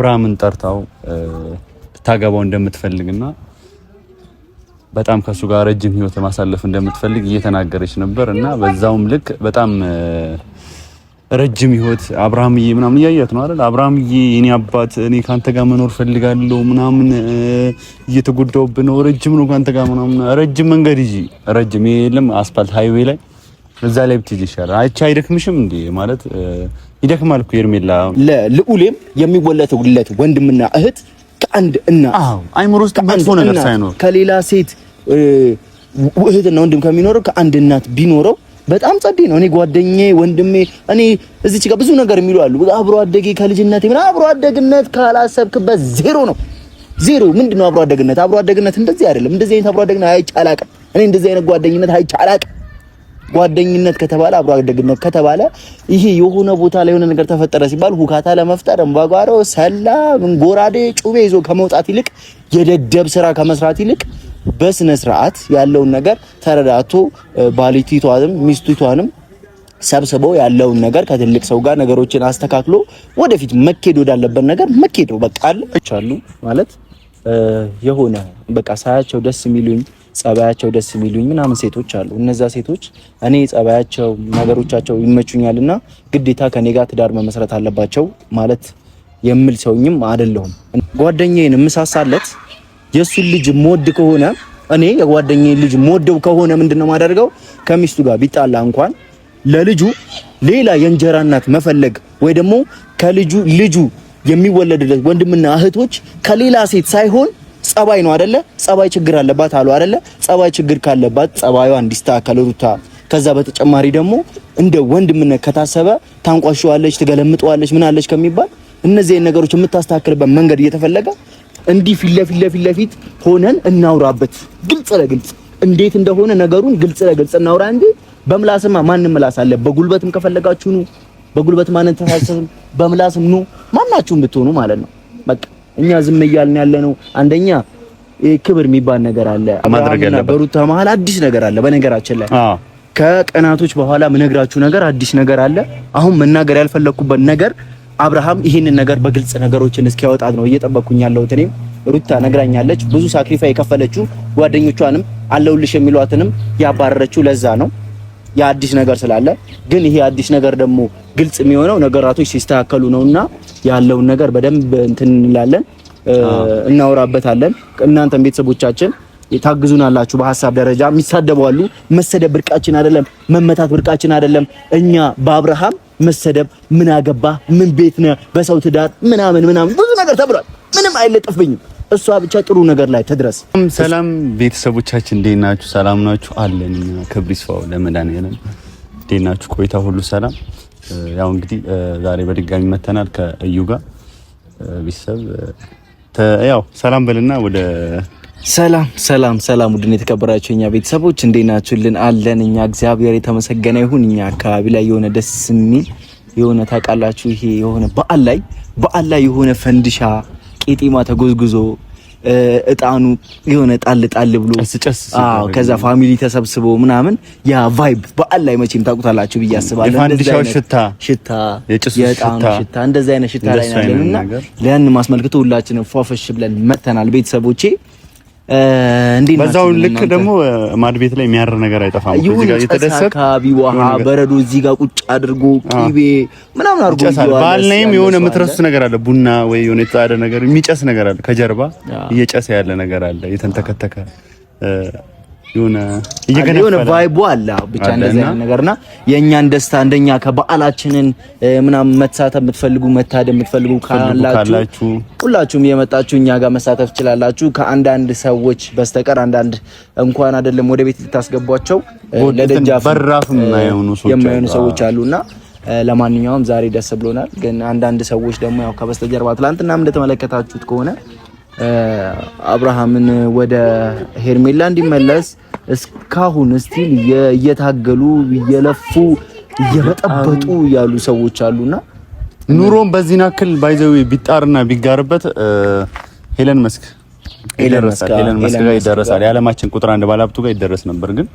አብርሃምን ጠርታው ታገባው እንደምትፈልግና በጣም ከሱ ጋር ረጅም ህይወት ማሳለፍ እንደምትፈልግ እየተናገረች ነበርና በዛውም ልክ በጣም ረጅም ህይወት አብርሃምዬ ምናምን እያያት ነው አይደል? አብርሃምዬ የኔ አባት እኔ ካንተ ጋር መኖር ፈልጋለሁ ምናምን እየተጎዳውብህ ነው፣ ረጅም ነው ካንተ ጋር ምናምን ረጅም መንገድ ይጂ ረጅም የለም አስፋልት ሃይዌይ ላይ እዛ ላይ ብትይጂ ይሻላል። አይደክምሽም እንዴ? ማለት ይደክማል እኮ ሄርሜላ። ለልዑሌም የሚወለድለት ወንድምና እህት ከአንድ እናት አይምሮ ውስጥ መጥፎ ነገር ሳይኖር ከሌላ ሴት እህትና ወንድም ከሚኖረው ከአንድ እናት ቢኖረው በጣም ጸዴ ነው። እኔ ጓደኛዬ ወንድሜ እኔ እዚች ጋር ብዙ ነገር የሚሉ አሉ። አብሮ አደጌ ከልጅነቴ ምን አብሮ አደግነት ካላሰብክበት ዜሮ ነው። ዜሮ ምንድነው አብሮ አደግነት? አብሮ አደግነት እንደዚህ አይደለም። እንደዚህ አይነት አብሮ አደግነት አይቻላቅ። እኔ እንደዚህ አይነት ጓደኝነት አይቻላቅ። ጓደኝነት ከተባለ አብሮ አደግነት ከተባለ ይሄ የሆነ ቦታ ላይ የሆነ ነገር ተፈጠረ ሲባል ሁካታ ለመፍጠር እንባጓሮ ሰላም ጎራዴ ጩቤ ይዞ ከመውጣት ይልቅ የደደብ ስራ ከመስራት ይልቅ በስነ ስርዓት ያለውን ነገር ተረዳቶ ባሊቲቷንም ሚስቲቷንም ሰብስበው ያለውን ነገር ከትልቅ ሰው ጋር ነገሮችን አስተካክሎ ወደፊት መኬድ ወዳለበት ነገር መኬድ በቃ አሉ ማለት የሆነ በቃ ሳያቸው ደስ የሚሉኝ ጸባያቸው ደስ የሚሉኝ ምናምን ሴቶች አሉ። እነዛ ሴቶች እኔ ጸባያቸው ነገሮቻቸው ይመቹኛልና ግዴታ ከኔ ጋር ትዳር መመስረት አለባቸው ማለት የምል ሰውኝም አይደለሁም። ጓደኛዬን ምሳሳለት የሱን ልጅ ሞድ ከሆነ እኔ የጓደኛዬን ልጅ ሞደው ከሆነ ምንድነው ማደርገው? ከሚስቱ ጋር ቢጣላ እንኳን ለልጁ ሌላ የእንጀራ እናት መፈለግ ወይ ደግሞ ልጁ የሚወለድለት ወንድምና እህቶች ከሌላ ሴት ሳይሆን ጸባይ ነው አይደለ? ጸባይ ችግር አለባት አሉ አይደለ? ጸባይ ችግር ካለባት ጸባዩዋ እንዲስተካከል ሩታ። ከዛ በተጨማሪ ደግሞ እንደ ወንድምነት ከታሰበ ታንቋሽዋለች፣ ትገለምጠዋለች፣ ምን አለች ከሚባል እነዚህ ነገሮች የምታስተካክልበት መንገድ እየተፈለገ እንዲህ ፊት ለፊት ሆነን እናውራበት። ግልጽ ለግልጽ እንዴት እንደሆነ ነገሩን ግልጽ ለግልጽ እናውራ እንጂ በምላስማ ማንንም ምላስ አለ። በጉልበትም ከፈለጋችሁ ነው፣ በጉልበት ማንን ተሳሰብም፣ በምላስም ነው ማናችሁም ብትሆኑ ማለት ነው። በቃ እኛ ዝም እያልን ያለነው አንደኛ ክብር የሚባል ነገር አለ። ማድረግ ያለበት በሩታ መሀል አዲስ ነገር አለ። በነገራችን ላይ ከቀናቶች በኋላ ምነግራችሁ ነገር አዲስ ነገር አለ። አሁን መናገር ያልፈለኩበት ነገር አብርሃም ይሄንን ነገር በግልጽ ነገሮችን እስኪያወጣት ነው እየጠበቅኩኝ ያለሁት። እኔም ሩታ ነግራኛለች። ብዙ ሳክሪፋይ የከፈለችው ጓደኞቿንም አለውልሽ የሚሏትንም ያባረረችው ለዛ ነው። የአዲስ ነገር ስላለ ግን ይሄ አዲስ ነገር ደግሞ ግልጽ የሚሆነው ነገራቶች ሲስተካከሉ ነውና ያለውን ነገር በደንብ እንትን እንላለን፣ እናወራበታለን። እናንተም ቤተሰቦቻችን ታግዙናላችሁ። በሐሳብ ደረጃ የሚሳደቡ አሉ። መሰደብ ብርቃችን አይደለም፣ መመታት ብርቃችን አይደለም። እኛ በአብርሃም መሰደብ ምን አገባ ምን ቤት ነው በሰው ትዳር ምናምን ብዙ ነገር ተብሏል። ምንም አይለጥፍብኝም። እሷ ብቻ ጥሩ ነገር ላይ ተድረስ። ሰላም ቤተሰቦቻችን እንዴት ናችሁ? ሰላም ናችሁ? አለን ክብር ይስፋው ለመድኃኒዓለም። እንዴት ናችሁ? ቆይታ ሁሉ ሰላም? ያው እንግዲህ ዛሬ በድጋሚ መተናል ከእዩ ጋር ቤተሰብ ያው ሰላም በልና ወደ ሰላም ውድን የተከበራችሁ እኛ ቤተሰቦች እንዴት ናችሁልን? አለን እኛ እግዚአብሔር የተመሰገነ ይሁን። እኛ አካባቢ ላይ የሆነ ደስ የሚል የሆነ ታውቃላችሁ፣ ይሄ የሆነ በዓል ላይ የሆነ ፈንድሻ ቄጤማ ተጎዝጉዞ እጣኑ የሆነ ጣል ብሎ ከዛ ፋሚሊ ተሰብስቦ ምናምን ያ ቫይብ በዓል ላይ መቼም ታውቁታላችሁ ብዬ አስባለሁ። የፋንዲሻው ሽታ የእጣኑ ሽታ እንደዛ አይነት ሽታ ላይ ያለንና ያን ማስመልክቶ ሁላችንም ፏፈሽ ብለን መተናል ቤተሰቦቼ። በዛው ልክ ደግሞ ማድ ቤት ላይ የሚያር ነገር አይጠፋም። እዚህ ጋር የተደሰተ አካባቢ ውሃ በረዶ እዚህ ጋር ቁጭ አድርጎ ቂቤ ምናምን አድርጎ ባልነይም የሆነ የምትረሱት ነገር አለ። ቡና ወይ የሆነ የተጣደ ነገር የሚጨስ ነገር አለ። ከጀርባ እየጨሰ ያለ ነገር አለ። የተንተከተከ የሆነ ቫይቡ አለ። ብቻ እንደዚህ አይነት ነገርና የኛን ደስታ እንደኛ ከበዓላችንን ምናምን መሳተፍ የምትፈልጉ መታደም የምትፈልጉ ካላችሁ ሁላችሁም የመጣችሁ እኛ ጋር መሳተፍ ትችላላችሁ። ከአንዳንድ ሰዎች በስተቀር አንዳንድ እንኳን አይደለም ወደ ቤት ልታስገቧቸው ለደጃፍ በራፍም የማይሆኑ ሰዎች አሉና ለማንኛውም ዛሬ ደስ ብሎናል። ግን አንዳንድ ሰዎች ደግሞ ያው ከበስተጀርባ ትላንትናም እንደተመለከታችሁት ከሆነ አብርሃምን ወደ ሄርሜላ እንዲመለስ እስካሁን ስቲል እየታገሉ እየለፉ እየበጠበጡ ያሉ ሰዎች አሉና ኑሮም በዚህን አክል ባይዘው ቢጣርና ቢጋርበት ሄለን መስክ ጋር ይደረሳል። የዓለማችን ቁጥር 1 ባለሀብቱ ጋር ይደረስ ነበር። ግን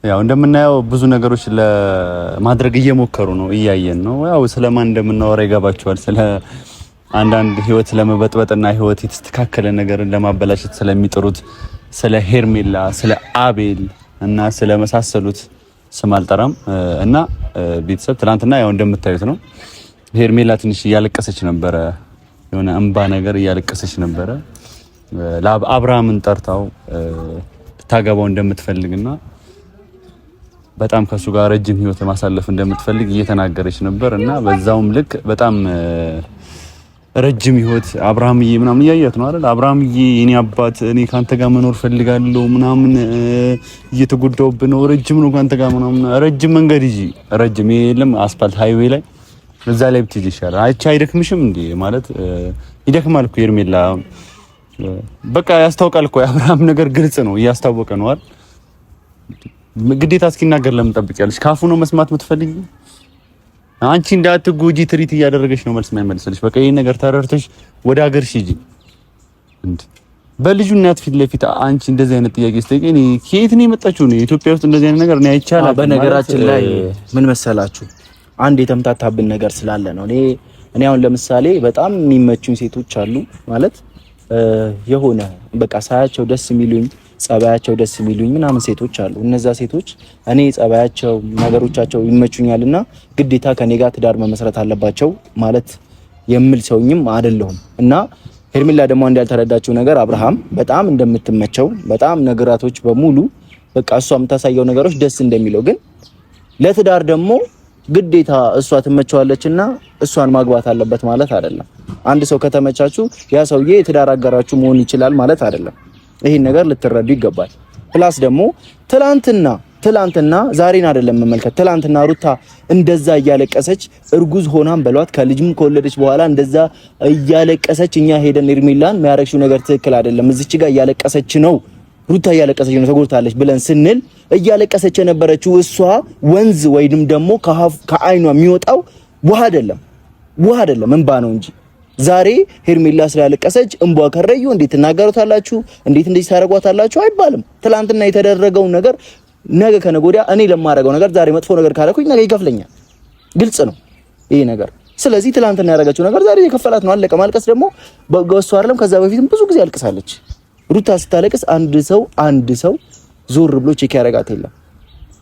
ያው እንደምናየው ብዙ ነገሮች ለማድረግ እየሞከሩ ነው፣ እያየን ነው። ያው ስለማን እንደምናወራ ይገባቸዋል። ስለ አንዳንድ ህይወት ለመበጥበጥና ህይወት የተስተካከለ ነገርን ለማበላሸት ስለሚጥሩት ስለ ሄርሜላ፣ ስለ አቤል እና ስለ መሳሰሉት ስም አልጠራም እና ቤተሰብ ትናንትና ያው እንደምታዩት ነው። ሄርሜላ ትንሽ እያለቀሰች ነበረ፣ የሆነ እንባ ነገር እያለቀሰች ነበረ። አብርሃምን ጠርታው ታገባው እንደምትፈልግና በጣም ከሱ ጋር ረጅም ህይወት ማሳለፍ እንደምትፈልግ እየተናገረች ነበር እና በዛውም ልክ በጣም ረጅም ህይወት አብርሃምዬ ምናምን እያያት ነው አይደል? አብርሃምዬ የኔ አባት እኔ ካንተ ጋር መኖር ፈልጋለሁ ምናምን እየተጎዳውብህ ነው፣ ረጅም ነው ካንተ ጋር ምናምን፣ ረጅም መንገድ ይጂ፣ ረጅም የለም አስፋልት ሃይዌይ ላይ እዛ ላይ ብትይጂ ይሻላል። አይቻ አይደክምሽም እንዴ? ማለት ይደክማል እኮ ሄርሜላ። በቃ ያስታውቃል እኮ የአብርሃም ነገር ግልጽ ነው፣ እያስታወቀ ነው አይደል? ግዴታ እስኪናገር ለምን ጠብቂያለሽ? ካፉ ነው መስማት የምትፈልጊ? አንቺ እንዳትጎጂ ትሪት እያደረገች ነው መልስ የማይመልስልሽ። በቃ ይሄን ነገር ተረርተሽ ወደ ሀገርሽ ሂጂ። እንዴ በልጁ እናት ፊት ለፊት አንቺ እንደዚህ አይነት ጥያቄ ስትጠይቂ እኔ ከየት ነው የመጣችው? ነው ኢትዮጵያ ውስጥ እንደዚህ አይነት ነገር ነው አይቻልም። በነገራችን ላይ ምን መሰላችሁ አንድ የተምታታብን ነገር ስላለ ነው። እኔ አሁን ለምሳሌ በጣም የሚመቹኝ ሴቶች አሉ ማለት የሆነ በቃ ሳያቸው ደስ የሚሉኝ ጸባያቸው ደስ የሚሉኝ ምናምን ሴቶች አሉ። እነዛ ሴቶች እኔ ጸባያቸው ነገሮቻቸው ይመቹኛልና ግዴታ ከኔ ጋር ትዳር መመስረት አለባቸው ማለት የምል ሰውኝም አይደለሁም። እና ሄርሜላ ደግሞ አንድ ያልተረዳችው ነገር አብርሃም በጣም እንደምትመቸው በጣም ነገራቶች በሙሉ በቃ እሷ የምታሳየው ነገሮች ደስ እንደሚለው ግን ለትዳር ደግሞ ግዴታ እሷ ትመቸዋለችና እሷን ማግባት አለበት ማለት አይደለም። አንድ ሰው ከተመቻችሁ ያ ሰውዬ የትዳር አጋራችሁ መሆን ይችላል ማለት አይደለም። ይሄን ነገር ልትረዱ ይገባል። ፕላስ ደግሞ ትላንትና ዛሬን አይደለም መመልከት። ትላንትና ሩታ እንደዛ እያለቀሰች እርጉዝ ሆናም በሏት ከልጅም ከወለደች በኋላ እንደዛ እያለቀሰች እኛ ሄደን ሄርሜላን የሚያረግሽው ነገር ትክክል አይደለም፣ እዚች ጋር እያለቀሰች ነው ሩታ እያለቀሰች ነው ተጎድታለች ብለን ስንል እያለቀሰች የነበረችው እሷ ወንዝ ወይንም ደግሞ ከአይኗ የሚወጣው ውሃ አይደለም እንባ ነው እንጂ። ዛሬ ሄርሜላ ስላለቀሰች እንቧ ከረዩ እንዴት ትናገሩታላችሁ? እንዴት እንደዚህ ታረጓታላችሁ አይባልም። ትላንትና የተደረገው ነገር ነገ ከነገ ወዲያ እኔ ለማረገው ነገር ዛሬ መጥፎ ነገር ካረኩኝ ነገ ይከፍለኛል። ግልጽ ነው ይሄ ነገር። ስለዚህ ትላንትና ያረጋችው ነገር ዛሬ የከፈላት ነው። አለቀ። ማልቀስ ደግሞ በገሱ አይደለም። ከዛ በፊትም ብዙ ጊዜ አልቅሳለች። ሩታ ስታለቅስ አንድ ሰው ዞር ብሎ ቼክ ያረጋት የለም።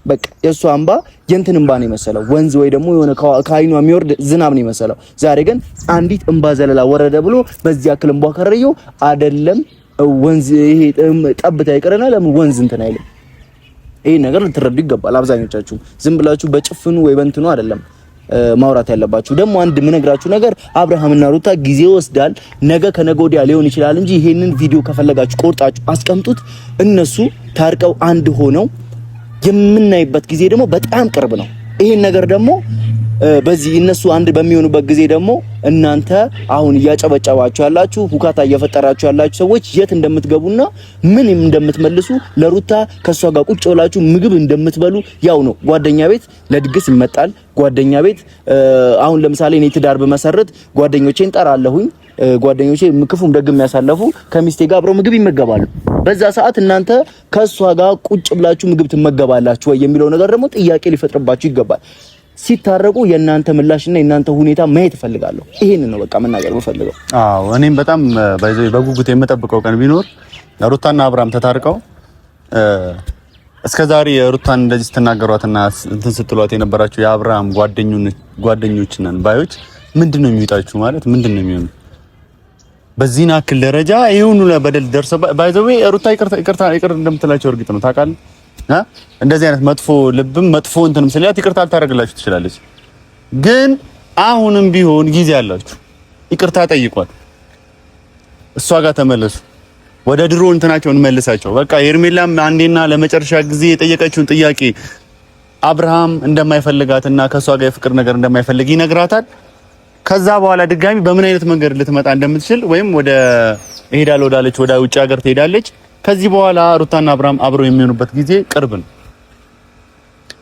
በቃ የሷ እንባ የእንትን እንባ ነው የመሰለው ወንዝ ወይ ደግሞ የሆነ ከአይኗ የሚወርድ ዝናብ ነው የመሰለው። ዛሬ ግን አንዲት እንባ ዘለላ ወረደ ብሎ በዚህ ያክል እንባ ከረየው አይደለም ወንዝ ይሄ ጠብታ ይቀርና ለምን ወንዝ እንትን አይልም። ይሄ ነገር ልትረዱ ይገባል። አብዛኞቻችሁ ዝም ብላችሁ በጭፍኑ ወይ በእንትኑ አይደለም ማውራት ያለባችሁ። ደግሞ አንድ ምነግራችሁ ነገር አብርሃምና ሩታ ጊዜ ወስዳል። ነገ ከነገ ወዲያ ሊሆን ይችላል እንጂ ይሄንን ቪዲዮ ከፈለጋችሁ ቆርጣችሁ አስቀምጡት። እነሱ ታርቀው አንድ ሆነው የምናይበት ጊዜ ደግሞ በጣም ቅርብ ነው። ይሄን ነገር ደግሞ በዚህ እነሱ አንድ በሚሆኑበት ጊዜ ደግሞ እናንተ አሁን እያጨበጨባችሁ ያላችሁ ሁካታ እየፈጠራችሁ ያላችሁ ሰዎች የት እንደምትገቡና ምን እንደምትመልሱ ለሩታ ከሷ ጋር ቁጭ ብላችሁ ምግብ እንደምትበሉ ያው ነው። ጓደኛ ቤት ለድግስ ይመጣል። ጓደኛ ቤት አሁን ለምሳሌ እኔ ትዳር በመሰረት ጓደኞቼን ጠራለሁኝ። ጓደኞቼ ክፉም ደግም ያሳለፉ ከሚስቴ ጋር አብረው ምግብ ይመገባሉ። በዛ ሰዓት እናንተ ከሷ ጋር ቁጭ ብላችሁ ምግብ ትመገባላችሁ ወይ የሚለው ነገር ደግሞ ጥያቄ ሊፈጥርባችሁ ይገባል። ሲታረቁ የእናንተ ምላሽና የእናንተ ሁኔታ ማየት እፈልጋለሁ። ይሄንን ነው በቃ መናገር የምፈልገው። አዎ እኔም በጣም በጉጉት የምጠብቀው ቀን ቢኖር ሩታና አብርሃም ተታርቀው እስከዛሬ ሩታን እንደዚህ ስትናገሯትና እንትን ስትሏት የነበራችሁ የአብርሃም ጓደኞች ነን ባዮች ምንድነው የሚወጣችሁ ማለት ምንድነው የሚሆነው? በዚህና አክል ደረጃ ይሁን ለበደል ደርሰው ባይዘው ሩታ ይቅር እንደምትላቸው እርግጥ ነው ታውቃለህ። እንደዚህ አይነት መጥፎ ልብም መጥፎ እንትንም ስለያት ይቅርታ ታደርግላችሁ ትችላለች። ግን አሁንም ቢሆን ጊዜ አላችሁ፣ ይቅርታ ጠይቋት፣ እሷ ጋር ተመለሱ፣ ወደ ድሮ እንትናቸውን መልሳቸው። በቃ ሄርሜላም አንዴና ለመጨረሻ ጊዜ የጠየቀችውን ጥያቄ አብርሃም እንደማይፈልጋትና ከሷ ጋር የፍቅር ነገር እንደማይፈልግ ይነግራታል። ከዛ በኋላ ድጋሚ በምን አይነት መንገድ ልትመጣ እንደምትችል ወይም ወደ እሄዳለሁ ወዳለች ወደ ውጭ ሀገር ትሄዳለች። ከዚህ በኋላ ሩታና አብርሃም አብረው የሚሆኑበት ጊዜ ቅርብ ነው።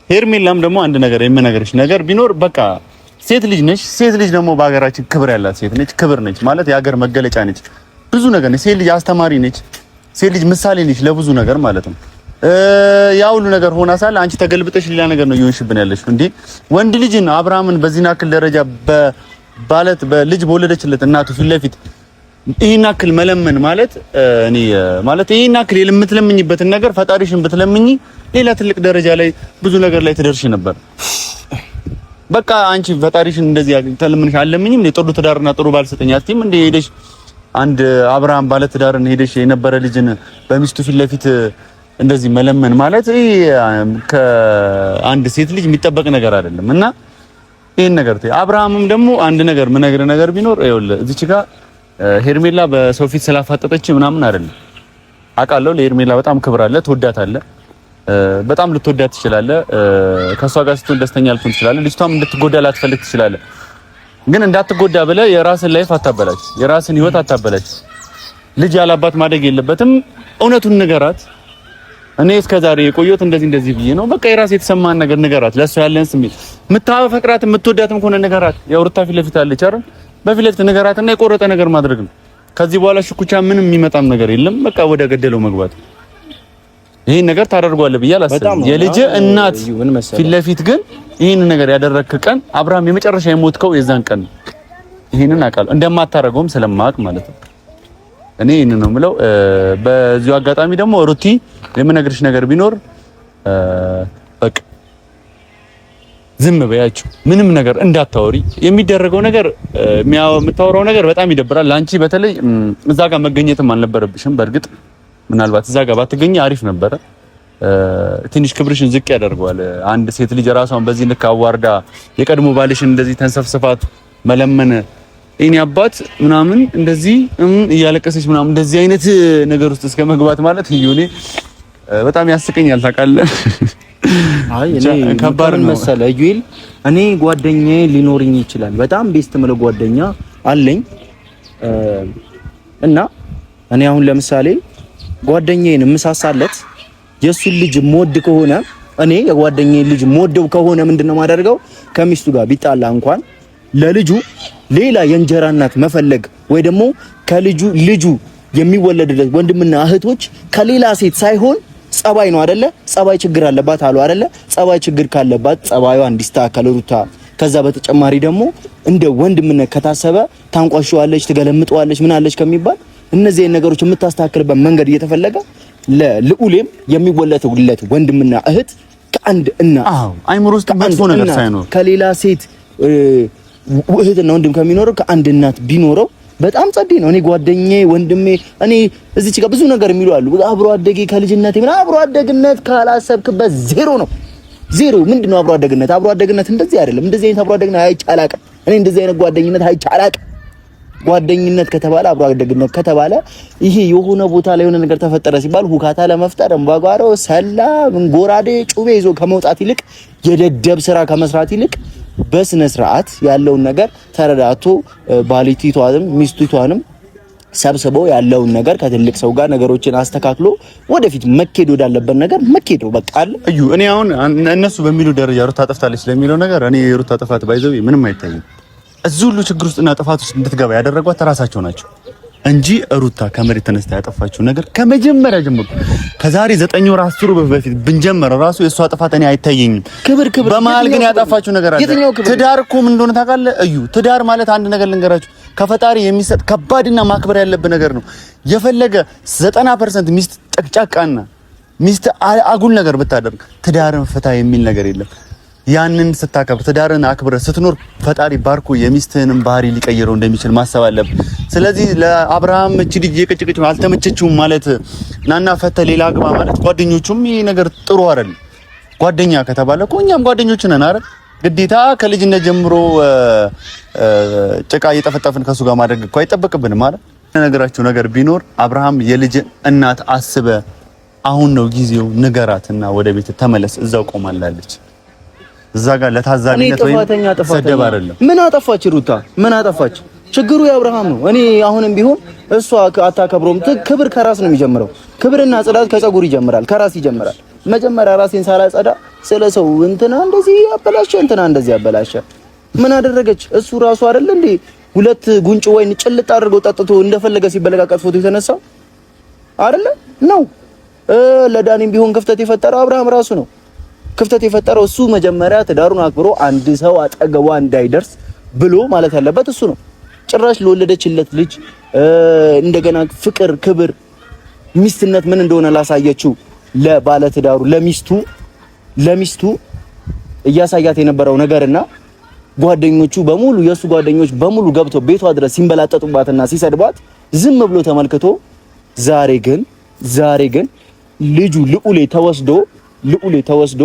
ሄርሜላም ደግሞ አንድ ነገር የምነግርሽ ነገር ቢኖር በቃ ሴት ልጅ ነች። ሴት ልጅ ደግሞ በሀገራችን ክብር ያላት ሴት ነች። ክብር ነች ማለት የሀገር መገለጫ ነች። ብዙ ነገር ነች። ሴት ልጅ አስተማሪ ነች። ሴት ልጅ ምሳሌ ነች ለብዙ ነገር ማለት ነው። ያ ሁሉ ነገር ሆና ሳለ አንቺ ተገልብጠሽ ሌላ ነገር ነው እየሆንሽብን ያለሽው እንዴ። ወንድ ልጅን አብርሃምን በዚህ ናክል ደረጃ ባለት በልጅ በወለደችለት እናቱ ፊት ለፊት ይሄን አክል መለመን ማለት እኔ ማለት ይሄን አክል የምትለምኝበትን ነገር ፈጣሪሽን ብትለምኝ ሌላ ትልቅ ደረጃ ላይ ብዙ ነገር ላይ ትደርሽ ነበር። በቃ አንቺ ፈጣሪሽን እንደዚህ ተለምንሽ አለምኝም ለጥሩ ትዳርና ጥሩ ባል ሰጠኝ አትይም እንደ ሄደሽ አንድ አብርሃም ባለ ትዳርን ሄደሽ የነበረ ልጅን በሚስቱ ፊት ለፊት እንደዚህ መለመን ማለት ከአንድ ሴት ልጅ የሚጠበቅ ነገር አይደለም። እና ይሄን ነገር አብርሃምም ደግሞ አንድ ነገር ምነግር ነገር ቢኖር ይኸውልህ እዚች ጋር ሄርሜላ በሰው ፊት ስላፋጠጠች ምናምን አይደለም። አውቃለሁ ለሄርሜላ በጣም ክብር አለ፣ ትወዳታለህ፣ በጣም ልትወዳት ትችላለህ። ከሷ ጋር ስትሆን ደስተኛ ልትሆን ትችላለህ። ልጅቷም እንድትጎዳ ላትፈልግ ትችላለህ። ግን እንዳትጎዳ ብለህ የራስን ላይፍ አታበላሽ፣ የራስን ህይወት አታበላሽ። ልጅ ያላባት ማደግ የለበትም። እውነቱን ንገራት። እኔ እስከዛሬ የቆየሁት እንደዚህ ብዬ ነው። በቃ የራስ የተሰማን ነገር ንገራት። ለሷ ያለን ስሜት የምታፈቅራት የምትወዳትም ከሆነ ንገራት። የሩታ ፊት ለፊት አለች አይደል? በፊት ለፊት ንገራትና የቆረጠ ነገር ማድረግ ነው። ከዚህ በኋላ ሽኩቻ ምንም የሚመጣም ነገር የለም። በቃ ወደ ገደለው መግባት። ይሄን ነገር ታደርጓለህ ብዬ አላስብም። የልጅ እናት ፊት ለፊት ግን ይሄን ነገር ያደረክ ቀን አብርሃም የመጨረሻ የሞትከው የዛን ቀን ነው። ይሄንን አውቃለሁ እንደማታረገውም ስለማውቅ ማለት ነው። እኔ ይሄንን ነው የምለው። በዚሁ አጋጣሚ ደግሞ ሩቲ የምነግርሽ ነገር ቢኖር በቃ ዝም በያችሁ፣ ምንም ነገር እንዳታወሪ። የሚደረገው ነገር የምታወራው ነገር በጣም ይደብራል። ላንቺ በተለይ እዛ ጋር መገኘትም አልነበረብሽም። በእርግጥ ምናልባት እዛ ጋር ባትገኝ አሪፍ ነበረ። ትንሽ ክብርሽን ዝቅ ያደርገዋል። አንድ ሴት ልጅ ራሷን በዚህ ልክ አዋርዳ የቀድሞ ባልሽን እንደዚህ ተንሰፍስፋት መለመን እኔ አባት ምናምን እንደዚህ እያለቀሰች ምናምን እንደዚህ አይነት ነገር ውስጥ እስከ መግባት ማለት ይሁኔ በጣም ያስቀኛል። ታውቃለህ? አይ እኔ ከባድ መሰለህ ዩል እኔ ጓደኛዬ ሊኖርኝ ይችላል። በጣም ቤስት ምለው ጓደኛ አለኝ እና እኔ አሁን ለምሳሌ ጓደኛዬን ምሳሳለት የሱን ልጅ ሞድ ከሆነ እኔ የጓደኛዬን ልጅ ሞደው ከሆነ ምንድነው ማደርገው? ከሚስቱ ጋር ቢጣላ እንኳን ለልጁ ሌላ የእንጀራ እናት መፈለግ ወይ ደግሞ ልጁ የሚወለድለት ወንድምና እህቶች ከሌላ ሴት ሳይሆን ጸባይ ነው አይደለ? ጸባይ ችግር አለባት አሉ አይደለ? ጸባይ ችግር ካለባት ጸባዩዋ እንዲስተካከል ሩታ። ከዛ በተጨማሪ ደግሞ እንደ ወንድምነት ከታሰበ ታንቋሽዋለች፣ ትገለምጠዋለች፣ ምን አለች ከሚባል እነዚህ ነገሮች የምታስተካክልበት መንገድ እየተፈለገ ለልዑሌም የሚወለድለት ወንድምና እህት ከአንድ እናት አይምሮ ውስጥ መጥፎ ነገር ሳይኖር ከሌላ ሴት እህትና ወንድም ከሚኖረው ከአንድ እናት ቢኖረው በጣም ጸዴ ነው። እኔ ጓደኛዬ ወንድሜ እኔ እዚች ጋር ብዙ ነገር የሚሉ አሉ። አብሮ አደጌ ከልጅነቴ ምን አብሮ አደግነት ካላሰብክበት ዜሮ ነው። ዜሮ ምንድነው አብሮ አደግነት? አብሮ አደግነት እንደዚህ አይደለም። እንደዚህ አይነት አብሮ አደግነት አይቻላቅም። እኔ እንደዚህ አይነት ጓደኝነት አይቻላቅም። ጓደኝነት ከተባለ አብሮ አደግነት ከተባለ ይሄ የሆነ ቦታ ላይ የሆነ ነገር ተፈጠረ ሲባል ሁካታ ለመፍጠር እንባጓሮ ሰላም ጎራዴ ጩቤ ይዞ ከመውጣት ይልቅ የደደብ ስራ ከመስራት ይልቅ በስነ ስርዓት ያለውን ነገር ተረዳቶ ባሊቲቷንም ሚስቲቷንም ሰብስበው ያለውን ነገር ከትልቅ ሰው ጋር ነገሮችን አስተካክሎ ወደፊት መኬድ ወዳለበት ነገር መኬድ ነው። በቃ አለ እዩ። እኔ አሁን እነሱ በሚሉ ደረጃ ሩታ ጠፍታለች ለሚለው ነገር እኔ የሩታ ጥፋት ባይዘው ምንም አይታይም። እዚህ ሁሉ ችግር ውስጥና ጥፋት ውስጥ እንድትገባ ያደረጓት ራሳቸው ናቸው እንጂ ሩታ ከመሬት ተነስታ ያጠፋችው ነገር ከመጀመሪያ ጀምሮ ከዛሬ 9 ወር 10 ወር በፊት ብንጀምር ራሱ የሷ ጥፋት እኔ አይታየኝም። ክብር በመሀል ግን ያጠፋችው ነገር አለ። ትዳር እኮ ምን እንደሆነ ታውቃለህ እዩ? ትዳር ማለት አንድ ነገር ልንገራችሁ፣ ከፈጣሪ የሚሰጥ ከባድና ማክበር ያለበት ነገር ነው። የፈለገ 90% ሚስት ጨቅጫቃና ሚስት አጉል ነገር ብታደርግ ትዳርን ፍታ የሚል ነገር የለም። ያንን ስታከብር ትዳርን አክብረ ስትኖር ፈጣሪ ባርኮ የሚስትህንም ባህሪ ሊቀይረው እንደሚችል ማሰብ አለብህ። ስለዚህ ለአብርሃም እቺ ልጅ የቅጭቅጭ አልተመቸችውም ማለት ናና ፈተ ሌላ አግባ ማለት ጓደኞቹም ይሄ ነገር ጥሩ አይደለም። ጓደኛ ከተባለ እኮ እኛም ጓደኞች ነን አይደል? ግዴታ ከልጅነት ጀምሮ ጭቃ እየጠፈጠፍን ከሱ ጋር ማድረግ እኮ አይጠበቅብንም አይደል? ነገራችሁ ነገር ቢኖር አብርሃም የልጅ እናት አስበ አሁን ነው ጊዜው፣ ንገራትና ወደ ቤት ተመለስ። እዛው ቆማላለች። እዛ ጋር ለታዛቢነት ወይ ሰደብ አይደለም። ምን አጠፋች ሩታ? ምን አጠፋች? ችግሩ የአብርሃም ነው። እኔ አሁንም ቢሆን እሷ አታከብሮም። ክብር ከራስ ነው የሚጀምረው። ክብርና ጽዳት ከጸጉር ይጀምራል፣ ከራስ ይጀምራል። መጀመሪያ ራሴን ሳላጸዳ ስለ ሰው እንትና እንደዚህ ያበላሸ እንትና እንደዚህ ያበላሸ ምን አደረገች? እሱ ራሱ አይደል እንዴ ሁለት ጉንጭ ወይን ጭልጥ አድርገው ጠጥቶ እንደፈለገ ሲበለቃቀጥ ፎቶ የተነሳው አይደለ ነው። ለዳኒም ቢሆን ክፍተት የፈጠረው አብርሃም ራሱ ነው። ክፍተት የፈጠረው እሱ መጀመሪያ ትዳሩን አክብሮ አንድ ሰው አጠገቧ እንዳይደርስ ብሎ ማለት ያለበት እሱ ነው። ጭራሽ ለወለደችለት ልጅ እንደገና ፍቅር፣ ክብር፣ ሚስትነት ምን እንደሆነ ላሳየችው ለባለትዳሩ ለሚስቱ እያሳያት የነበረው ነገርና ጓደኞቹ በሙሉ የሱ ጓደኞች በሙሉ ገብተው ቤቷ ድረስ ሲንበላጠጡባትና ሲሰድቧት ዝም ብሎ ተመልክቶ ዛሬ ግን ልጁ ልዑሌ ተወስዶ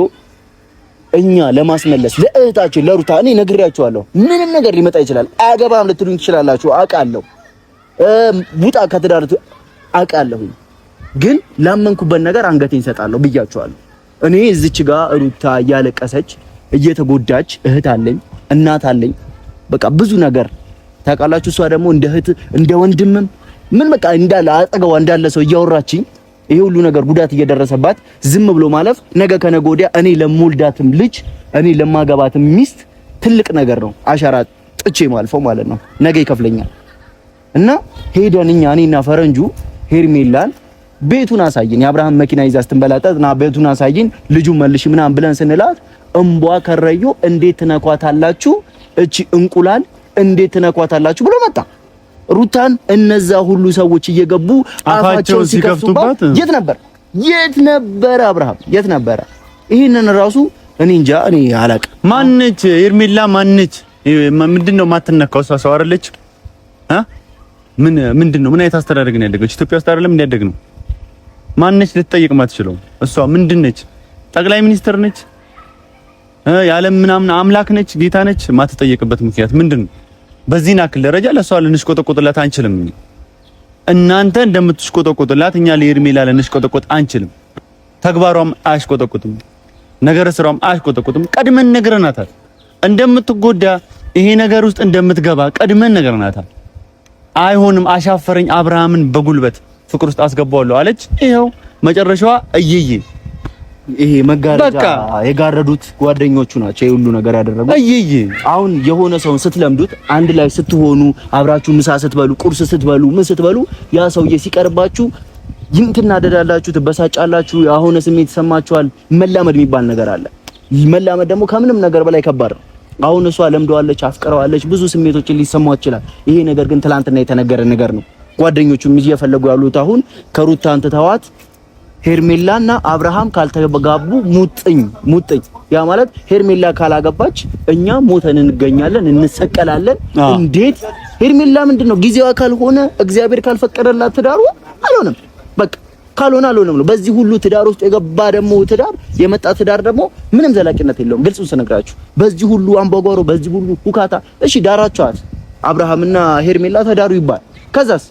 እኛ ለማስመለስ ለእህታችን ለሩታ እኔ ነግሬያቸዋለሁ። ምንም ነገር ሊመጣ ይችላል። አያገባም ልትሉኝ ትችላላችሁ፣ አውቃለሁ። ቡጣ ከትዳር አውቃለሁ። ግን ላመንኩበት ነገር አንገቴን ሰጣለሁ ብያቸዋለሁ። እኔ እዚች ጋር ሩታ እያለቀሰች እየተጎዳች እህት አለኝ፣ እናት አለኝ፣ በቃ ብዙ ነገር ታውቃላችሁ። እሷ ደግሞ እንደ እህት እንደ ወንድምም ምን በቃ እንዳለ አጠገቧ እንዳለ ሰው እያወራችኝ ይሄ ሁሉ ነገር ጉዳት እየደረሰባት ዝም ብሎ ማለፍ ነገ ከነገ ወዲያ እኔ ለሞልዳትም ልጅ እኔ ለማገባትም ሚስት ትልቅ ነገር ነው። አሻራ ጥቼ ማልፈው ማለት ነው። ነገ ይከፍለኛል። እና ሄደን እኔና ፈረንጁ ሄርሜላን ቤቱን አሳይን፣ የአብርሃም መኪና ይዛ ስትንበላጠጥና ቤቱን አሳይን፣ ልጁ መልሽ ምናምን ብለን ስንላት እምቧ ከረዩ እንዴት ትነኳታላችሁ? እቺ እንቁላል እንዴት ትነኳታላችሁ ብሎ መጣ። ሩታን እነዛ ሁሉ ሰዎች እየገቡ አፋቸውን ሲከፍቱባት የት ነበር አብርሃም? የት ነበር? ይሄንን ራሱ እኔ እንጃ፣ እኔ አላውቅም። ማነች ሄርሜላ? ማነች? ምንድነው የማትነካው? እሷ ሰው አይደለች? ምንድነው? ምን አይነት አስተዳደግ ነው ያደገች? ኢትዮጵያ ውስጥ አይደለም እንዲያደግ ነው። ማነች ልትጠይቅ ማትችለው? እሷ ምንድነች? ጠቅላይ ሚኒስትር ነች? የዓለም ምናምን አምላክ ነች? ጌታ ነች? ማትጠየቅበት ምክንያት ምንድነው? በዚህን አክል ደረጃ ለሷ ልንሽቆጠቆጥላት አንችልም። እናንተ እንደምትሽቆጠቆጥላት እኛ ለሄርሜላ ልንሽቆጠቆጥ አንችልም። ተግባሯም አያሽቆጠቆጥም፣ ነገረ ስራውም አያሽቆጠቆጥም። ቀድመን ነግረናታል እንደምትጎዳ፣ ይሄ ነገር ውስጥ እንደምትገባ ቀድመን ነግረናታል። አይሆንም፣ አሻፈረኝ፣ አብርሃምን በጉልበት ፍቅር ውስጥ አስገባዋለሁ አለች። ይሄው መጨረሻዋ እየየ ይሄ መጋረጃ የጋረዱት ጓደኞቹ ናቸው ይሄ ሁሉ ነገር ያደረጉት። እየየ አሁን የሆነ ሰውን ስትለምዱት አንድ ላይ ስትሆኑ አብራችሁ ምሳ ስትበሉ ቁርስ ስትበሉ ምን ስትበሉ ያ ሰውዬ ሲቀርባችሁ ትናደዳላችሁ፣ ትበሳጫላችሁ፣ የሆነ ስሜት ይሰማችኋል። መላመድ የሚባል ነገር አለ። መላመድ ደግሞ ከምንም ነገር በላይ ከባድ ነው። አሁን እሷ ለምደዋለች፣ አፍቅረዋለች፣ ብዙ ስሜቶችን ሊሰማው ይችላል። ይሄ ነገር ግን ትላንትና የተነገረ ነገር ነው። ጓደኞቹም እየፈለጉ ያሉት አሁን ከሩታ አንተዋት ሄርሜላና አብርሃም ካልተጋቡ ሙጥኝ ያ ማለት ሄርሜላ ካላገባች እኛ ሞተን እንገኛለን፣ እንሰቀላለን። እንዴት ሄርሜላ ምንድነው ጊዜዋ ካልሆነ እግዚአብሔር ካልፈቀደላት ትዳሩ አልሆነም። በቃ ካልሆነ አልሆነም ነው። በዚህ ሁሉ ትዳር ውስጥ የገባ ደግሞ የመጣ ትዳር ደግሞ ምንም ዘላቂነት የለውም። ግልጹን ስነግራችሁ በዚህ ሁሉ አምባጓሮ፣ በዚህ ሁሉ ሁካታ እሺ ዳራቸዋል አብርሃምና ሄርሜላ ተዳሩ ይባል። ከዛስ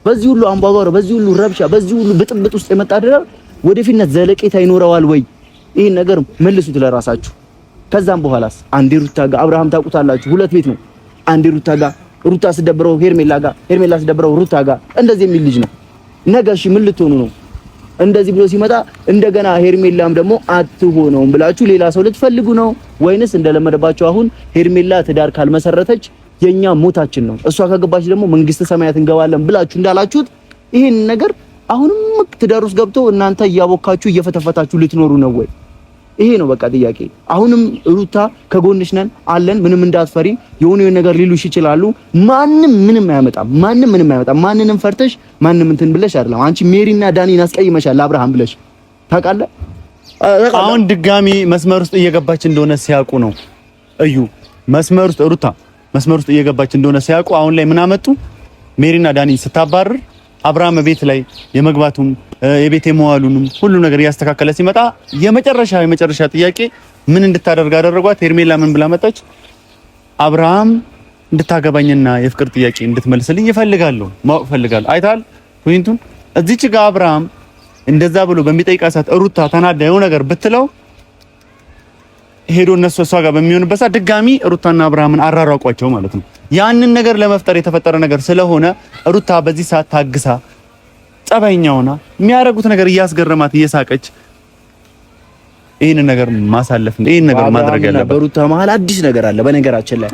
በዚህ ሁሉ አምባጓሮ፣ በዚህ ሁሉ ረብሻ፣ በዚህ ሁሉ ብጥብጥ ውስጥ የመጣ ትዳር ወደፊት ዘለቄታ ይኖረዋል ወይ? ይሄን ነገር መልሱት ለራሳችሁ። ከዛም በኋላስ አንዴ ሩታ ጋር አብርሃም ታውቁታላችሁ፣ ሁለት ቤት ነው። አንዴ ሩታ ጋር ሩታ ስደብረው ሄርሜላ ጋር፣ ሄርሜላ ስደብረው ሩታ ጋር እንደዚህ የሚል ልጅ ነው። ነገ እሺ ምን ልትሆኑ ነው? እንደዚህ ብሎ ሲመጣ እንደገና ሄርሜላም ደግሞ አትሆነውም ብላችሁ ሌላ ሰው ልትፈልጉ ነው ወይንስ እንደለመደባችሁ አሁን ሄርሜላ ትዳር ካልመሰረተች የኛ ሞታችን ነው፣ እሷ ከገባች ደግሞ መንግስተ ሰማያት እንገባለን ብላችሁ እንዳላችሁት ይሄን ነገር አሁንም ትዳር ውስጥ ገብቶ እናንተ እያቦካችሁ እየፈተፈታችሁ ልትኖሩ ነው ወይ? ይሄ ነው በቃ ጥያቄ። አሁንም ሩታ ከጎንሽ ነን አለን፣ ምንም እንዳትፈሪ። የሆነ ነገር ሊሉሽ ይችላሉ። ማንም ምንም አያመጣም፣ ማንንም ፈርተሽ ማንንም እንትን ብለሽ አይደለም። አንቺ ሜሪና ዳኒን አስቀይመሻል አብርሃም ብለሽ ታውቃለህ። አሁን ድጋሚ መስመር ውስጥ እየገባች እንደሆነ ሲያውቁ ነው እዩ። ሩታ መስመር ውስጥ እየገባች እንደሆነ ሲያውቁ አሁን ላይ ምን አመጡ? ሜሪና ዳኒ ስታባርር አብርሃም ቤት ላይ የመግባቱም የቤት የመዋሉንም ሁሉ ነገር እያስተካከለ ሲመጣ የመጨረሻ ጥያቄ ምን እንድታደርግ አደረጓት? ሄርሜላ ምን ብላ መጣች? አብርሃም እንድታገባኝና የፍቅር ጥያቄ እንድትመልስልኝ ይፈልጋለሁ፣ ማወቅ ፈልጋለሁ። አይታል ፖይንቱን እዚች ጋር አብርሃም እንደዛ ብሎ በሚጠይቃት ሰዓት ሩታ ተናዳ የሆነ ነገር ብትለው ሄዶ እሷ ጋር በሚሆንበት ሰዓት ድጋሚ ሩታና አብርሃምን አራራቋቸው ማለት ነው። ያንን ነገር ለመፍጠር የተፈጠረ ነገር ስለሆነ ሩታ በዚህ ሰዓት ታግሳ ጸባይኛ ሆና የሚያደርጉት ነገር እያስገረማት እየሳቀች ይሄን ነገር ማሳለፍ ነው። ይሄን ነገር ማድረግ ያለበት በሩታ መሀል አዲስ ነገር አለ። በነገራችን ላይ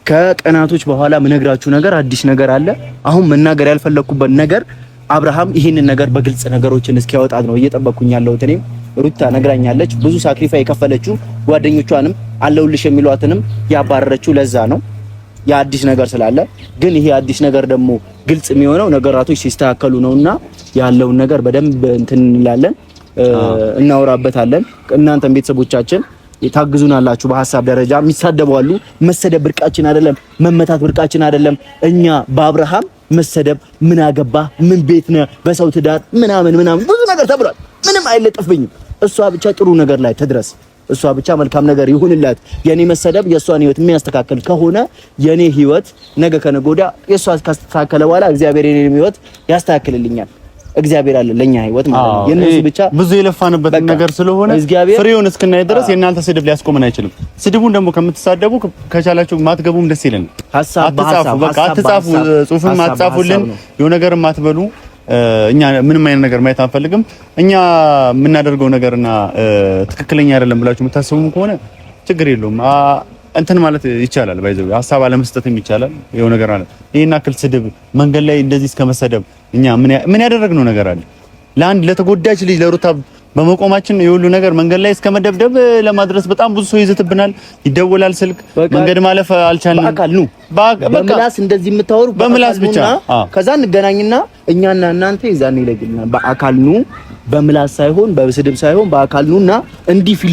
ከቀናቶች በኋላ ምነግራችሁ ነገር አዲስ ነገር አለ። አሁን መናገር ያልፈለኩበት ነገር አብርሃም ይሄንን ነገር በግልጽ ነገሮችን እስኪያወጣት ነው እየጠበቅኩኝ ያለሁት። እኔም ሩታ ነግራኛለች። ብዙ ሳክሪፋይ የከፈለችው ጓደኞቿንም አለውልሽ የሚሏትንም ያባረረችው ለዛ ነው። የአዲስ ነገር ስላለ ግን ይሄ አዲስ ነገር ደግሞ ግልጽ የሚሆነው ነገራቶች ሲስተካከሉ ነውና ያለውን ነገር በደንብ እንትን እንላለን እናወራበታለን። እናንተም ቤተሰቦቻችን ታግዙናላችሁ። በሐሳብ ደረጃ የሚሳደቡ አሉ። መሰደብ ብርቃችን አይደለም፣ መመታት ብርቃችን አይደለም። እኛ በአብርሃም መሰደብ ምን አገባ ምን ቤት ነው በሰው ትዳር ምናምን ብዙ ነገር ተብሏል። ምንም አይለጥፍብኝም። እሷ ብቻ ጥሩ ነገር ላይ ትድረስ። እሷ ብቻ መልካም ነገር ይሁንላት። የኔ መሰደብ የሷን ህይወት የሚያስተካክል ከሆነ የኔ ህይወት ነገ ከነገ ወዲያ የሷ ካስተካከለ በኋላ እግዚአብሔር የኔን ህይወት ያስተካክልልኛል። እግዚአብሔር አለ ለኛ ህይወት ማለት ነው። የነሱ ብቻ ብዙ የለፋንበት ነገር ስለሆነ ፍሬውን እስክናይ ድረስ የእናንተ ስድብ ሊያስቆመን አይችልም። ስድቡን ደግሞ ከምትሳደቡ ከቻላችሁ ማትገቡም ደስ ይለናል። አትጻፉ፣ በቃ አትጻፉ፣ ጽሁፍም አትጻፉልን፣ የሆነ ነገርም አትበሉ። እኛ ምንም አይነት ነገር ማየት አንፈልግም። እኛ የምናደርገው ነገርና ትክክለኛ አይደለም ብላችሁ የምታስቡም ከሆነ ችግር የለውም። እንትን ማለት ይቻላል። ባይዘው ሀሳብ አለመስጠትም ይቻላል። የሆነ ነገር አለ። ይሄን አክል ስድብ መንገድ ላይ እንደዚህ እስከ መሰደብ እኛ ምን ያደረግነው ነገር አለ? ለአንድ ለተጎዳች ልጅ ለሩታ በመቆማችን የሁሉ ነገር መንገድ ላይ እስከ መደብደብ ለማድረስ በጣም ብዙ ሰው ይዘትብናል። ይደወላል ስልክ፣ መንገድ ማለፍ አልቻልንም። በአካል ነው በምላስ እንደዚህ የምታወሩ በምላስ ብቻ ከዛ እንገናኝና እኛና እናንተ ይዛኔ ይለግልናል። በአካል ነው በምላስ ሳይሆን በስድብ ሳይሆን በአካል ነውና እንዲህ ፊት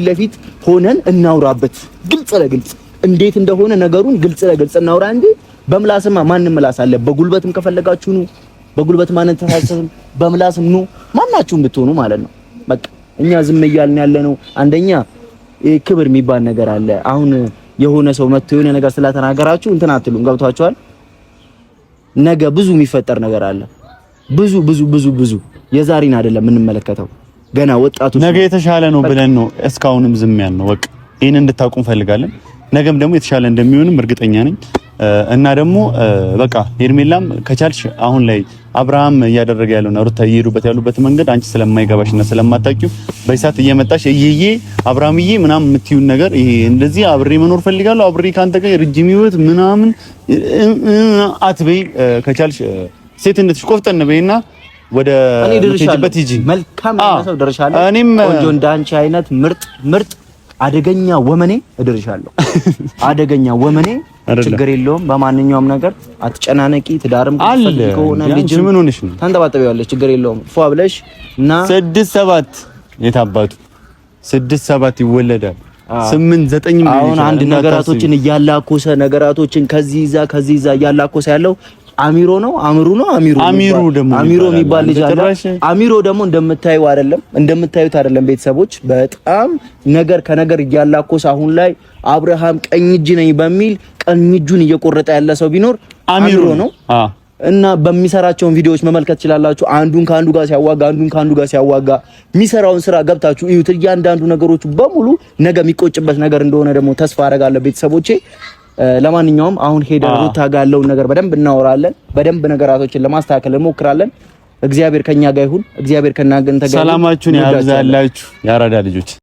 ለፊት ሆነን እናውራበት። ግልጽ ለግልጽ እንዴት እንደሆነ ነገሩን ግልጽ ለግልጽ እናውራ እንጂ በምላስማ ማንንም ምላስ አለ። በጉልበትም ከፈለጋችሁ ነው፣ በጉልበት ማንን ተሳሰብም፣ በምላስም ነው ማናችሁም ብትሆኑ ማለት ነው። በቃ እኛ ዝም እያልን ያለነው አንደኛ ክብር የሚባል ነገር አለ። አሁን የሆነ ሰው መጥቶ የሆነ ነገር ስላተናገራችሁ እንትን አትሉም። ገብቷችኋል? ነገ ብዙ የሚፈጠር ነገር አለ። ብዙ የዛሬን አይደለም የምንመለከተው። ገና ወጣቶች ነገ የተሻለ ነው ብለን ነው እስካሁንም ዝም ያልነው። በቃ ይሄን እንድታውቁ እንፈልጋለን። ነገም ደግሞ የተሻለ እንደሚሆንም እርግጠኛ ነኝ። እና ደግሞ በቃ ሄርሜላም ከቻልሽ አሁን ላይ አብርሃም እያደረገ ያለውና ሩታ እየሄዱበት ያሉበት መንገድ አንቺ ስለማይገባሽና ስለማታውቂው በይሳት እየመጣሽ እየዬ አብርሃምዬ ምናምን የምትዩን ነገር ይሄ እንደዚህ አብሬ መኖር ፈልጋለሁ አብሬ ካንተ ጋር ረጅም ህይወት ምናምን አትበይ። ከቻልሽ ሴትነትሽ ቆፍጠን በይና ወደ ትጅበት ሂጂ። መልካም ሰው ደርሻለሁ። እኔም ቆንጆ እንዳንቺ አይነት ምርጥ አደገኛ ወመኔ እደርሻለሁ። አደገኛ ወመኔ ችግር የለውም። በማንኛውም ነገር አትጨናነቂ። ትዳርም ከሆነ ልጅ ምን ሆነሽ ነው ታንጠባጠቢያለሽ? ችግር የለውም። ፏ ብለሽ እና 6-7 የታባቱ 6-7 ይወለዳል። 8-9 ሚሊዮን አሁን አንድ ነገራቶችን እያላኮሰ ነገራቶችን ከዚህ ይዛ እያላኮሰ ያለው አሚሮ የሚባል ልጅ አለ። አሚሮ ደግሞ እንደምታዩት አይደለም ቤተሰቦች፣ በጣም ነገር ከነገር እያላኮሰ አሁን ላይ አብርሃም ቀኝ እጅ ነኝ በሚል ቀኝ እጁን እየቆረጠ ያለ ሰው ቢኖር አሚሮ ነው። እና በሚሰራቸውን ቪዲዮዎች መመልከት ትችላላችሁ። አንዱን ከአንዱ ጋር ሲያዋጋ የሚሰራውን ስራ ገብታችሁ እዩት። እያንዳንዱ ነገሮች በሙሉ ነገ የሚቆጭበት ነገር እንደሆነ ደግሞ ተስፋ አደርጋለሁ ቤተሰቦቼ። ለማንኛውም አሁን ሄደን ሩታ ጋር ያለውን ነገር በደንብ እናወራለን። በደንብ ነገራቶችን ለማስተካከል እንሞክራለን። እግዚአብሔር ከኛ ጋር ይሁን። እግዚአብሔር ከናንተ ጋር ሰላማችሁን ያብዛላችሁ። ያራዳ ልጆች